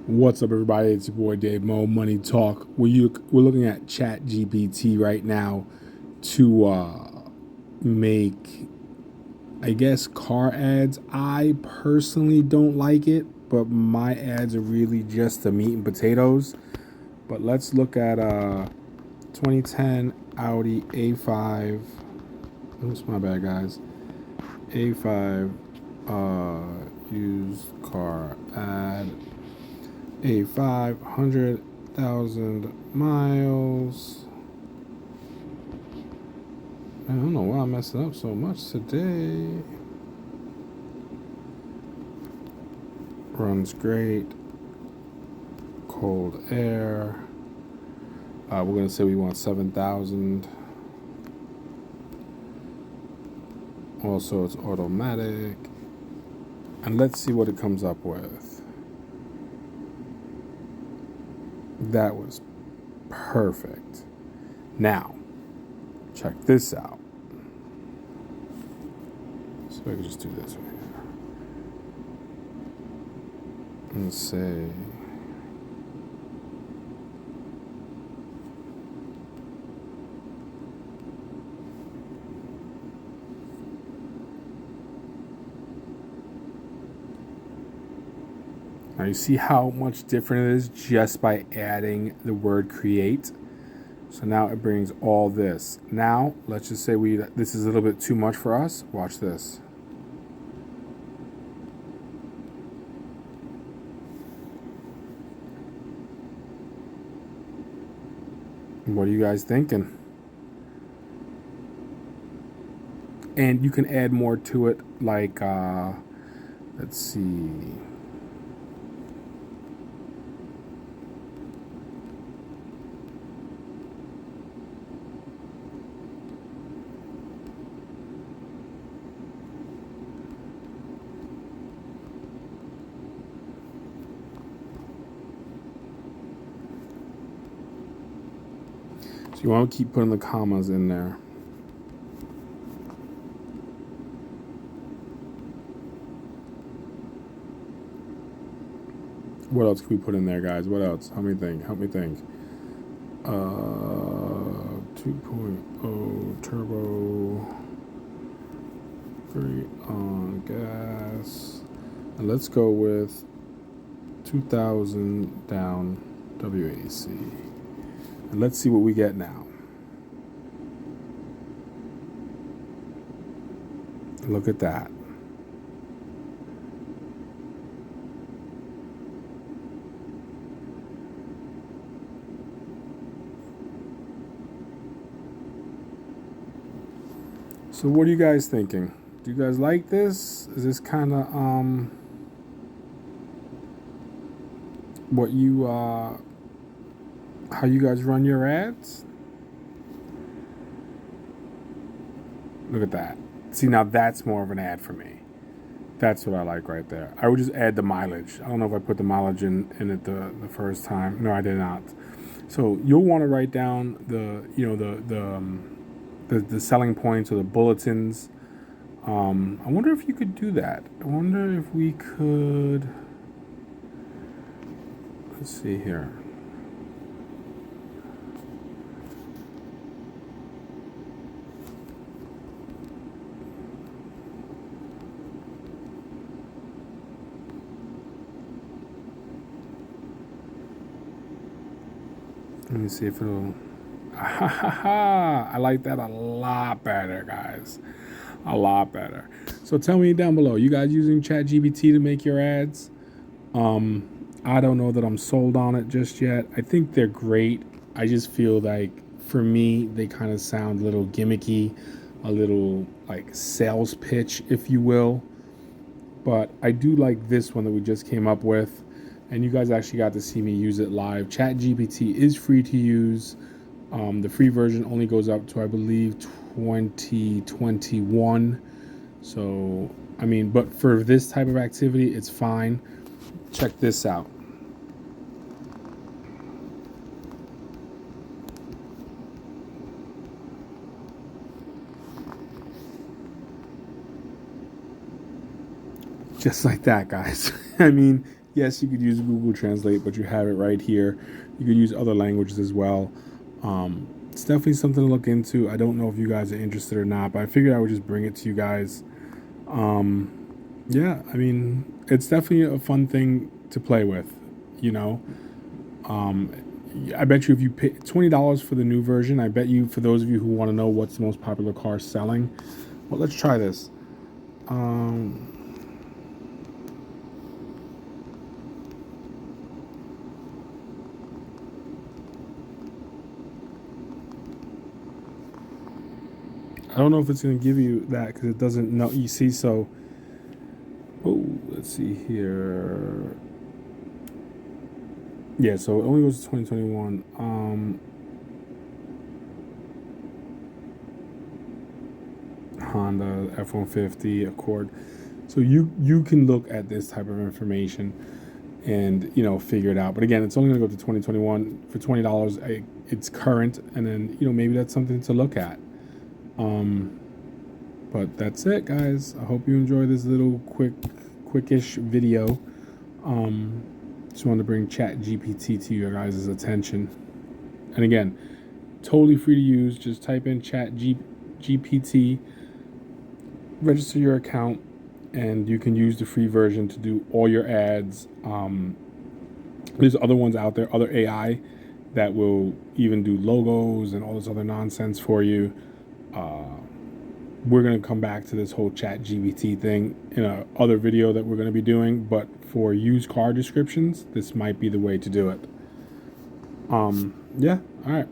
What's up, everybody? It's your boy Dave Mo Money Talk. We're looking at ChatGPT right now to make, I guess, car ads. I personally don't like it, but my ads are really just the meat and potatoes. But let's look at 2010 Audi A5. Oops, my bad, guys. A5 used car ad. A 500,000 miles. I don't know why I'm messing up so much today. Runs great. Cold air. We're going to say we want 7,000. Also, it's automatic. And let's see what it comes up with. That was perfect. Now, check this out. So I can just do this right here. And say, now you see how much different it is just by adding the word create. So now it brings all this. Now, let's just say this is a little bit too much for us. Watch this. What are you guys thinking? And you can add more to it, like, let's see. So you want to keep putting the commas in there. What else can we put in there, guys? What else? Help me think. 2.0 turbo, great on gas. And let's go with 2,000 down WAC. And let's see what we get now. Look at that. So what are you guys thinking? Do you guys like this? Is this kind of what you how you guys run your ads? Look at that. See, now that's more of an ad for me. That's what I like right there. I would just add the mileage. I don't know if I put the mileage in it the first time. No, I did not. So you'll want to write down the selling points or the bulletins. I wonder if you could do that. I wonder if we could. Let's see here. Let me see if it'll. I like that a lot better, guys. A lot better. So tell me down below, you guys using ChatGPT to make your ads? I don't know that I'm sold on it just yet. I think they're great. I just feel like, for me, they kind of sound a little gimmicky, a little like sales pitch, if you will. But I do like this one that we just came up with. And you guys actually got to see me use it live. ChatGPT is free to use. The free version only goes up to, I believe, 2021. So, I mean, but for this type of activity, it's fine. Check this out. Just like that, guys. I mean, Yes, you could use Google Translate, but you have it right here. You could use other languages as well. It's definitely something to look into. I don't know if you guys are interested or not, but I figured I would just bring it to you guys. Yeah, I mean, it's definitely a fun thing to play with, you know. Um, I bet you if you pay $20 for the new version, I bet you for those of you who want to know what's the most popular car selling, well, let's try this. Um, I don't know if it's going to give you that because it doesn't know. You see, so, oh, let's see here. Yeah, so it only goes to 2021. Honda F-150 Accord. So you can look at this type of information and figure it out. But again, it's only going to go to 2021 for $20. It's current, and then maybe that's something to look at. But that's it, guys. I hope you enjoy this little quickish video. Just wanted to bring ChatGPT to your guys' attention. And again, totally free to use. Just type in ChatGPT, register your account, and you can use the free version to do all your ads. There's other ones out there, other AI that will even do logos and all this other nonsense for you. We're going to come back to this whole ChatGPT thing in a other video that we're going to be doing, but for used car descriptions, this might be the way to do it. Yeah, all right.